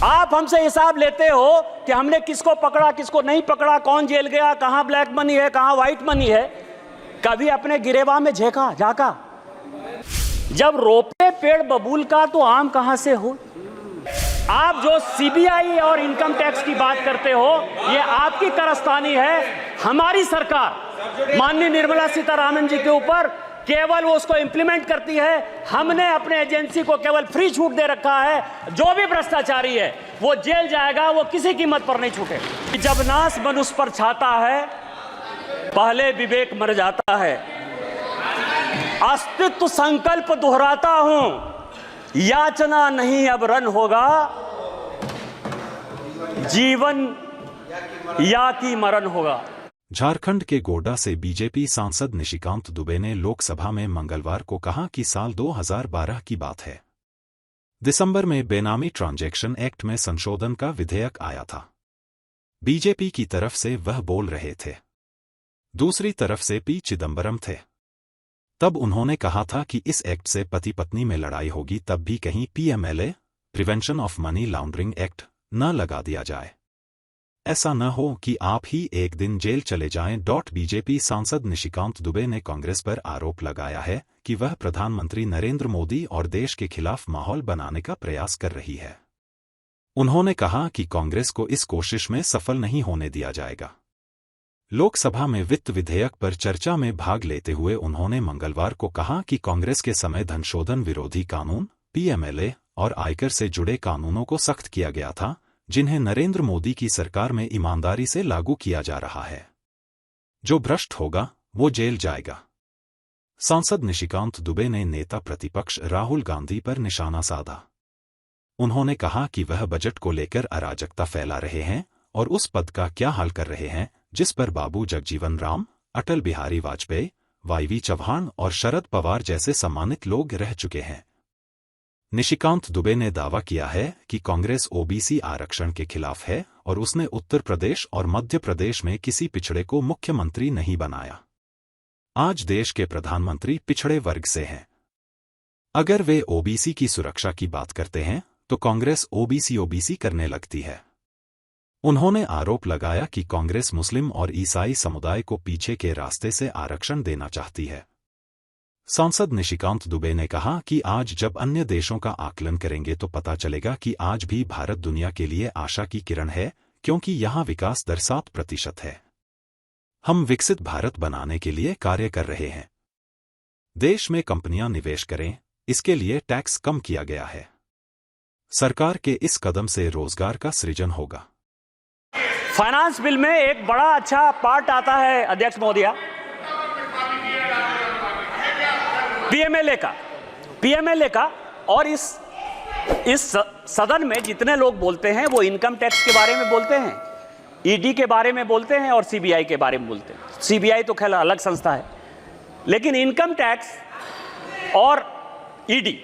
आप हमसे हिसाब लेते हो कि हमने किसको पकड़ा, किसको नहीं पकड़ा, कौन जेल गया, कहां ब्लैक मनी है, कहां व्हाइट मनी है। कभी अपने गिरेबान में झांका? जब रोपे पेड़ बबूल का तो आम कहां से हो। आप जो सीबीआई और इनकम टैक्स की बात करते हो, ये आपकी कारस्तानी है। हमारी सरकार माननीय निर्मला सीतारामन जी के ऊपर केवल वो उसको इंप्लीमेंट करती है। हमने अपने एजेंसी को केवल फ्री छूट दे रखा है। जो भी भ्रष्टाचारी है वो जेल जाएगा, वो किसी कीमत पर नहीं छूटे। जब नाश मनुष्य पर छाता है, पहले विवेक मर जाता है। अस्तित्व संकल्प दोहराता हूं, याचना नहीं अब रन होगा, जीवन या की मरण होगा। झारखंड के गोड्डा से बीजेपी सांसद निशिकांत दुबे ने लोकसभा में मंगलवार को कहा कि साल 2012 की बात है। दिसंबर में बेनामी ट्रांजैक्शन एक्ट में संशोधन का विधेयक आया था। बीजेपी की तरफ से वह बोल रहे थे, दूसरी तरफ से पी चिदंबरम थे। तब उन्होंने कहा था कि इस एक्ट से पति पत्नी में लड़ाई होगी, तब भी कहीं PMLA prevention of money laundering act न लगा दिया जाए। ऐसा न हो कि आप ही एक दिन जेल चले जाएं। बीजेपी सांसद निशिकांत दुबे ने कांग्रेस पर आरोप लगाया है कि वह प्रधानमंत्री नरेंद्र मोदी और देश के खिलाफ माहौल बनाने का प्रयास कर रही है। उन्होंने कहा कि कांग्रेस को इस कोशिश में सफल नहीं होने दिया जाएगा। लोकसभा में वित्त विधेयक पर चर्चा में भाग लेते हुए उन्होंने मंगलवार को कहा कि कांग्रेस के समय धनशोधन विरोधी कानून, पीएमएलए और आयकर से जुड़े कानूनों को सख्त किया गया था, जिन्हें नरेंद्र मोदी की सरकार में ईमानदारी से लागू किया जा रहा है। जो भ्रष्ट होगा वो जेल जाएगा। सांसद निशिकांत दुबे ने नेता प्रतिपक्ष राहुल गांधी पर निशाना साधा। उन्होंने कहा कि वह बजट को लेकर अराजकता फैला रहे हैं और उस पद का क्या हाल कर रहे हैं जिस पर बाबू जगजीवन राम, अटल बिहारी वाजपेयी, वाईवी चौहान और शरद पवार जैसे सम्मानित लोग रह चुके हैं। निशिकांत दुबे ने दावा किया है कि कांग्रेस ओबीसी आरक्षण के खिलाफ है और उसने उत्तर प्रदेश और मध्य प्रदेश में किसी पिछड़े को मुख्यमंत्री नहीं बनाया। आज देश के प्रधानमंत्री पिछड़े वर्ग से हैं। अगर वे ओबीसी की सुरक्षा की बात करते हैं तो कांग्रेस ओबीसी करने लगती है। उन्होंने आरोप लगाया कि कांग्रेस मुस्लिम और ईसाई समुदाय को पीछे के रास्ते से आरक्षण देना चाहती है। सांसद निशिकांत दुबे ने कहा कि आज जब अन्य देशों का आकलन करेंगे तो पता चलेगा कि आज भी भारत दुनिया के लिए आशा की किरण है, क्योंकि यहाँ विकास दर 7% है। हम विकसित भारत बनाने के लिए कार्य कर रहे हैं। देश में कंपनियां निवेश करें, इसके लिए टैक्स कम किया गया है। सरकार के इस कदम से रोजगार का सृजन होगा। फाइनेंस बिल में एक बड़ा अच्छा पार्ट आता है अध्यक्ष महोदया, पीएमएलए का। और इस सदन में जितने लोग बोलते हैं वो इनकम टैक्स के बारे में बोलते हैं, ईडी के बारे में बोलते हैं और सीबीआई के बारे में बोलते हैं। सीबीआई तो खैर अलग संस्था है, लेकिन इनकम टैक्स और ईडी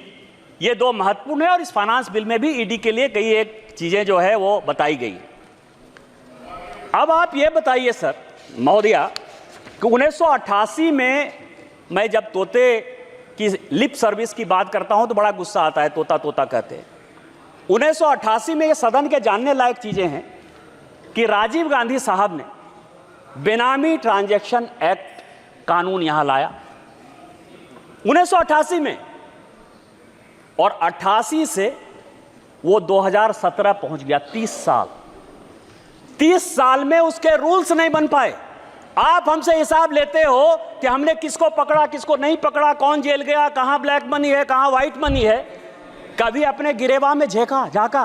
ये दो महत्वपूर्ण है। और इस फाइनेंस बिल में भी ईडी के लिए कई एक चीजें जो है वो बताई गई। अब आप ये बताइए सर महोदया कि 1988 में मैं जब तोते की लिप सर्विस की बात करता हूं तो बड़ा गुस्सा आता है, तोता तोता कहते हैं। 1988 में ये सदन के जानने लायक चीजें हैं कि राजीव गांधी साहब ने बेनामी ट्रांजैक्शन एक्ट कानून यहां लाया 1988 में, और 88 से वो 2017 पहुंच गया। 30 साल में उसके रूल्स नहीं बन पाए। आप हमसे हिसाब लेते हो कि हमने किसको पकड़ा, किसको नहीं पकड़ा, कौन जेल गया, कहां ब्लैक मनी है, कहां व्हाइट मनी है। कभी अपने गिरेबान में झांका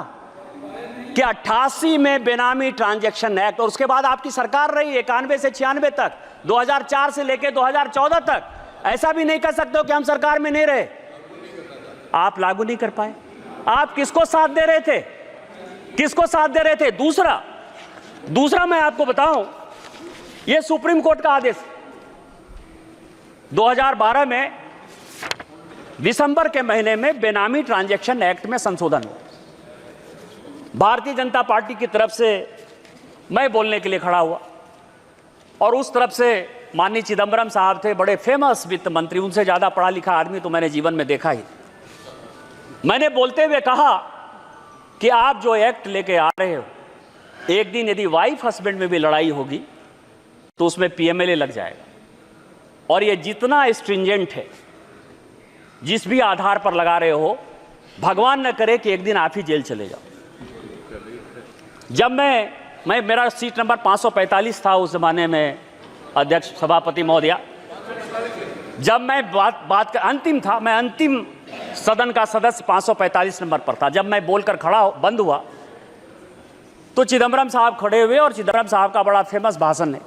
कि 88 में बेनामी ट्रांजैक्शन एक्ट, और उसके बाद आपकी सरकार रही 91 से 96 तक, 2004 से लेकर 2014 तक। ऐसा भी नहीं कर सकते हो कि हम सरकार में नहीं रहे। आप लागू नहीं कर पाए। आप किसको साथ दे रहे थे, किसको साथ दे रहे थे? दूसरा मैं आपको बताऊं, यह सुप्रीम कोर्ट का आदेश 2012 में दिसंबर के महीने में बेनामी ट्रांजैक्शन एक्ट में संशोधन हुआ। भारतीय जनता पार्टी की तरफ से मैं बोलने के लिए खड़ा हुआ, और उस तरफ से माननीय चिदंबरम साहब थे, बड़े फेमस वित्त मंत्री, उनसे ज्यादा पढ़ा लिखा आदमी तो मैंने जीवन में देखा ही। मैंने बोलते हुए कहा कि आप जो एक्ट लेके आ रहे हो, एक दिन यदि वाइफ हस्बैंड में भी लड़ाई होगी तो उसमें पीएमएलए लग जाएगा। और ये जितना स्ट्रिंजेंट है, जिस भी आधार पर लगा रहे हो, भगवान न करे कि एक दिन आप ही जेल चले जाओ। जब मैं मेरा सीट नंबर 545 था उस जमाने में, अध्यक्ष सभापति महोदया, जब मैं बात का अंतिम था, मैं अंतिम सदन का सदस्य 545 नंबर पर था। जब मैं बोलकर बंद हुआ तो चिदम्बरम साहब खड़े हुए और चिदम्बरम साहब का बड़ा फेमस भाषण है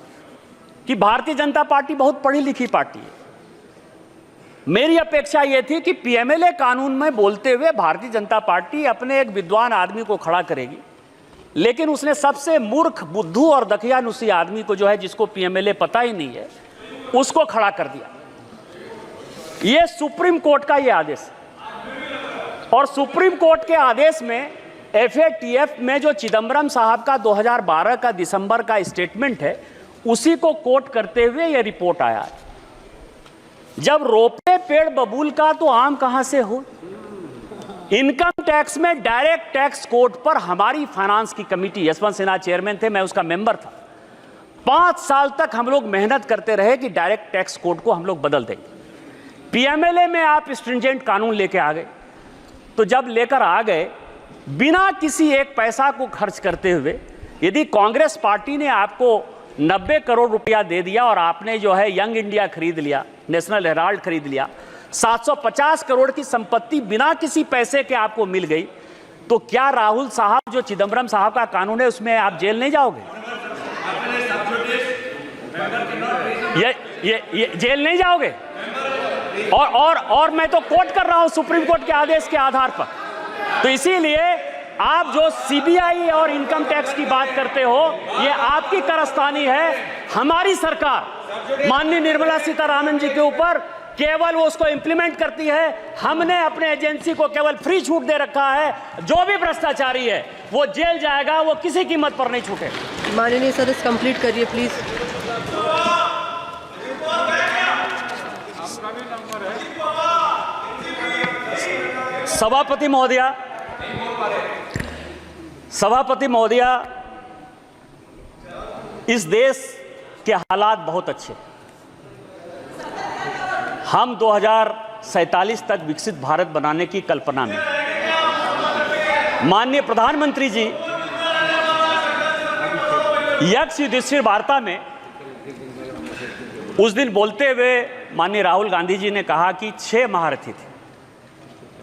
कि भारतीय जनता पार्टी बहुत पढ़ी लिखी पार्टी है। मेरी अपेक्षा यह थी कि पीएमएलए कानून में बोलते हुए भारतीय जनता पार्टी अपने एक विद्वान आदमी को खड़ा करेगी, लेकिन उसने सबसे मूर्ख, बुद्धू और दकियानुसी आदमी को, जो है जिसको पीएमएलए पता ही नहीं है, उसको खड़ा कर दिया। यह सुप्रीम कोर्ट का यह आदेश है। और सुप्रीम कोर्ट के आदेश में एफएटीएफ में जो चिदम्बरम साहब का 2012 का दिसंबर का स्टेटमेंट है, उसी को कोट करते हुए यह रिपोर्ट आया है। जब रोपे पेड़ बबूल का तो आम कहां से हो। इनकम टैक्स में डायरेक्ट टैक्स कोड पर हमारी फाइनेंस की कमेटी, यशवंत सिन्हा चेयरमैन थे, मैं उसका मेंबर था, 5 साल तक हम लोग मेहनत करते रहे कि डायरेक्ट टैक्स कोड को हम लोग बदल देंगे। पीएमएलए में आप स्ट्रिंजेंट कानून लेके आ गए, तो जब लेकर आ गए बिना किसी एक पैसा को खर्च करते हुए, यदि कांग्रेस पार्टी ने आपको 90 करोड़ रुपया दे दिया और आपने जो है यंग इंडिया खरीद लिया, नेशनल हेराल्ड खरीद लिया, 750 करोड़ की संपत्ति बिना किसी पैसे के आपको मिल गई, तो क्या राहुल साहब जो चिदम्बरम साहब का कानून है उसमें आप जेल नहीं जाओगे? ये जेल नहीं जाओगे? और मैं तो कोट कर रहा हूं सुप्रीम कोर्ट के आदेश के आधार पर। तो इसीलिए आप जो सीबीआई और इनकम टैक्स की बात करते हो, ये आपकी कारस्तानी है। हमारी सरकार माननीय निर्मला सीतारामन जी के ऊपर केवल वो उसको इंप्लीमेंट करती है। हमने अपने एजेंसी को केवल फ्री छूट दे रखा है। जो भी भ्रष्टाचारी है वो जेल जाएगा, वो किसी कीमत पर नहीं छूटे। माननीय सदस्य कंप्लीट करिए प्लीज। सभापति महोदया, इस देश के हालात बहुत अच्छे। हम 2047 तक विकसित भारत बनाने की कल्पना में, माननीय प्रधानमंत्री जी यक्ष युधिष्ठिर वार्ता में उस दिन बोलते हुए माननीय राहुल गांधी जी ने कहा कि 6 महारथी थे।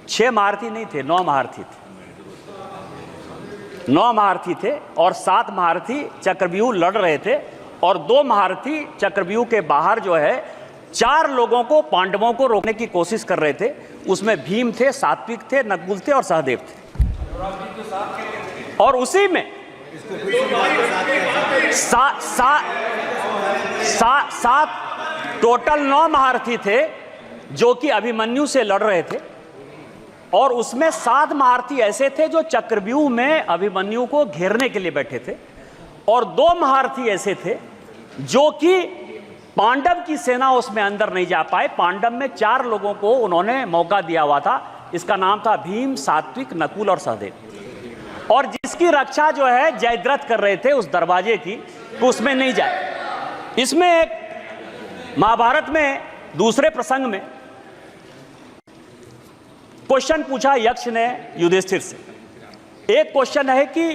6 महारथी नहीं थे, 9 महारथी थे। 9 महारथी थे और 7 महारथी चक्रव्यूह लड़ रहे थे, और 2 महारथी चक्रव्यूह के बाहर जो है 4 लोगों को, पांडवों को रोकने की कोशिश कर रहे थे। उसमें भीम थे, सात्विक थे, नकुल थे और सहदेव थे। और उसी में सात टोटल 9 महारथी थे जो कि अभिमन्यु से लड़ रहे थे, और उसमें 7 महारथी ऐसे थे जो चक्रव्यूह में अभिमन्यु को घेरने के लिए बैठे थे, और 2 महारथी ऐसे थे जो कि पांडव की सेना उसमें अंदर नहीं जा पाए। पांडव में 4 लोगों को उन्होंने मौका दिया हुआ था। इसका नाम था भीम, सात्विक, नकुल और सहदेव। और जिसकी रक्षा जो है जयद्रथ कर रहे थे उस दरवाजे की, तो उसमें नहीं जाए। इसमें एक महाभारत में दूसरे प्रसंग में क्वेश्चन पूछा यक्ष ने युधिष्ठिर से। एक क्वेश्चन है कि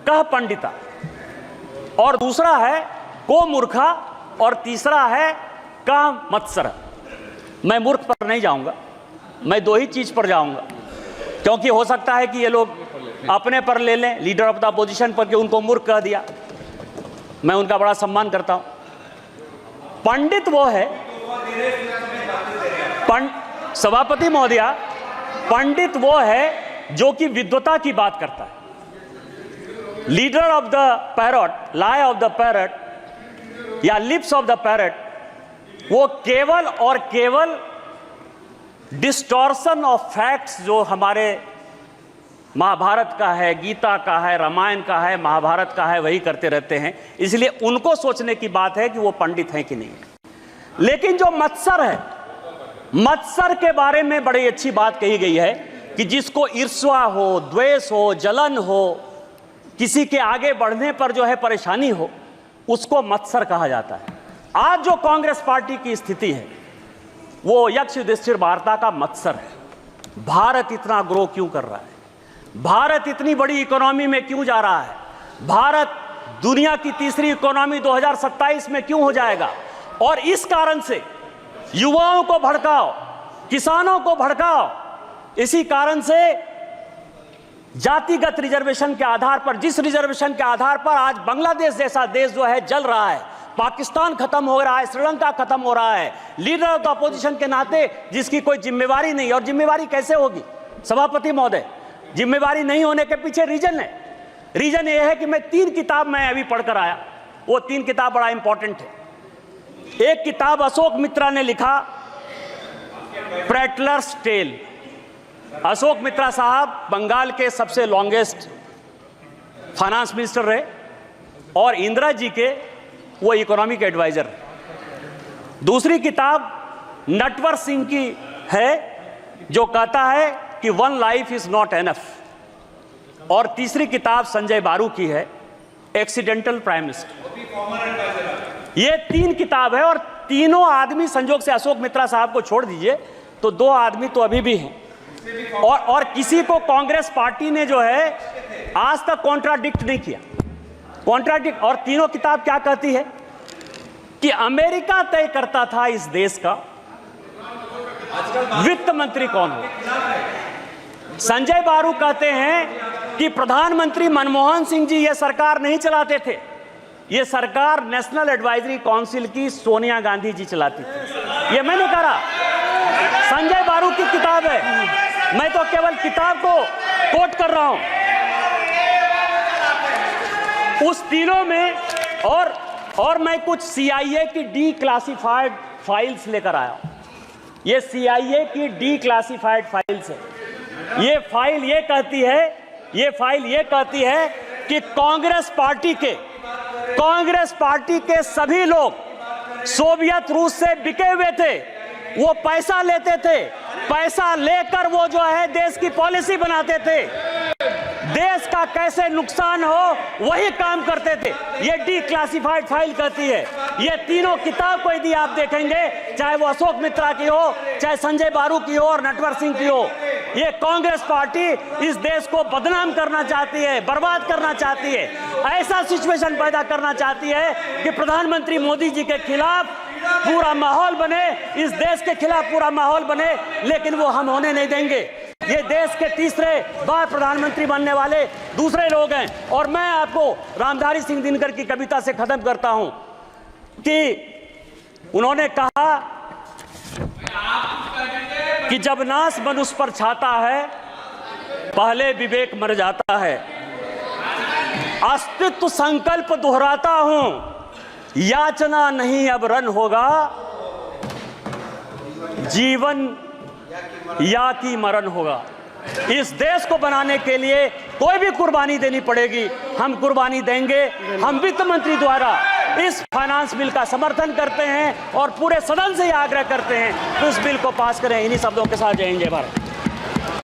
कह पंडिता, और दूसरा है को मूर्खा, और तीसरा है कह मत्सर। मैं मूर्ख पर नहीं जाऊंगा, मैं 2 ही चीज पर जाऊंगा, क्योंकि हो सकता है कि ये लोग अपने पर ले लें, लीडर ऑफ द अपोजिशन पर, कि उनको मूर्ख कह दिया। मैं उनका बड़ा सम्मान करता हूं। पंडित वो है, सभापति महोदया, पंडित वो है जो कि विद्वता की बात करता है। Leader of the parrot, lie of the parrot या लिप्स ऑफ द पैरट, वो केवल और केवल डिस्टॉर्शन ऑफ फैक्ट्स जो हमारे महाभारत का है, गीता का है, रामायण का है, महाभारत का है, वही करते रहते हैं। इसलिए उनको सोचने की बात है कि वो पंडित हैं कि नहीं। लेकिन जो मत्सर है, मत्सर के बारे में बड़ी अच्छी बात कही गई है कि जिसको ईर्ष्या हो, द्वेष हो, जलन हो, किसी के आगे बढ़ने पर जो है परेशानी हो, उसको मत्सर कहा जाता है। आज जो कांग्रेस पार्टी की स्थिति है वो यक्ष युधिष्ठिर वार्ता का मत्सर है। भारत इतना ग्रो क्यों कर रहा है, भारत इतनी बड़ी इकोनॉमी में क्यों जा रहा है, भारत दुनिया की तीसरी इकोनॉमी 2027 में क्यों हो जाएगा। और इस कारण से युवाओं को भड़काओ, किसानों को भड़काओ। इसी कारण से जातिगत रिजर्वेशन के आधार पर, जिस रिजर्वेशन के आधार पर आज बांग्लादेश जैसा देश जो है जल रहा है, पाकिस्तान खत्म हो रहा है, श्रीलंका खत्म हो रहा है, लीडर ऑफ द अपोजिशन के नाते जिसकी कोई जिम्मेवारी नहीं। और जिम्मेवारी कैसे होगी सभापति महोदय? जिम्मेवारी नहीं होने के पीछे रीजन है। रीजन ये है कि मैं 3 किताब मैं अभी पढ़कर आया, वो 3 किताब बड़ा इंपॉर्टेंट है। एक किताब अशोक मित्रा ने लिखा, प्रेटलर्स टेल। अशोक मित्रा साहब बंगाल के सबसे लॉन्गेस्ट फाइनेंस मिनिस्टर रहे और इंदिरा जी के वो इकोनॉमिक एडवाइजर। दूसरी किताब नटवर सिंह की है जो कहता है कि one life is not enough. और तीसरी किताब संजय बारू की है, एक्सीडेंटल प्राइम मिनिस्टर। ये 3 किताब है और तीनों आदमी, संजोग से अशोक मित्रा साहब को छोड़ दीजिए तो 2 आदमी तो अभी भी हैं। और किसी को कांग्रेस पार्टी ने जो है आज तक कॉन्ट्राडिक्ट नहीं किया। कॉन्ट्राडिक्ट। और तीनों किताब क्या कहती है कि अमेरिका तय करता था इस देश का वित्त मंत्री कौन हो। संजय बारू कहते हैं कि प्रधानमंत्री मनमोहन सिंह जी ये सरकार नहीं चलाते थे, ये सरकार नेशनल एडवाइजरी काउंसिल की सोनिया गांधी जी चलाती थी। ये मैं नहीं कह रहा, संजय बारू की किताब है, मैं तो केवल किताब को कोट कर रहा हूं। उस तीनों में और मैं कुछ CIA की डीक्लासिफाइड फाइल्स लेकर आया। ये CIA की डीक्लासिफाइड फाइल्स है। ये फाइल ये कहती है कि कांग्रेस पार्टी के सभी लोग सोवियत रूस से बिके हुए थे। वो पैसा लेते थे, पैसा लेकर वो जो है देश की पॉलिसी बनाते थे, देश का कैसे नुकसान हो वही काम करते थे। ये डीक्लासिफाइड फाइल कहती है। ये तीनों किताब को यदि आप देखेंगे, चाहे वो अशोक मित्रा की हो, चाहे संजय बारू की हो और नटवर सिंह की हो, ये कांग्रेस पार्टी इस देश को बदनाम करना चाहती है, बर्बाद करना चाहती है, ऐसा सिचुएशन पैदा करना चाहती है कि प्रधानमंत्री मोदी जी के खिलाफ पूरा माहौल बने, इस देश के खिलाफ पूरा माहौल बने। लेकिन वो हम होने नहीं देंगे। ये देश के तीसरे बार प्रधानमंत्री बनने वाले दूसरे लोग हैं। और मैं आपको रामधारी सिंह दिनकर की कविता से खत्म करता हूं कि उन्होंने कहा कि जब नाश मनुष्य पर छाता है, पहले विवेक मर जाता है। अस्तित्व संकल्प दोहराता हूं, याचना नहीं अब रन होगा, जीवन या की मरण होगा। इस देश को बनाने के लिए कोई भी कुर्बानी देनी पड़ेगी, हम कुर्बानी देंगे। हम वित्त मंत्री द्वारा इस फाइनेंस बिल का समर्थन करते हैं और पूरे सदन से यह आग्रह करते हैं कि उस बिल को पास करें। इन्हीं शब्दों के साथ जय हिंद, जय भारत।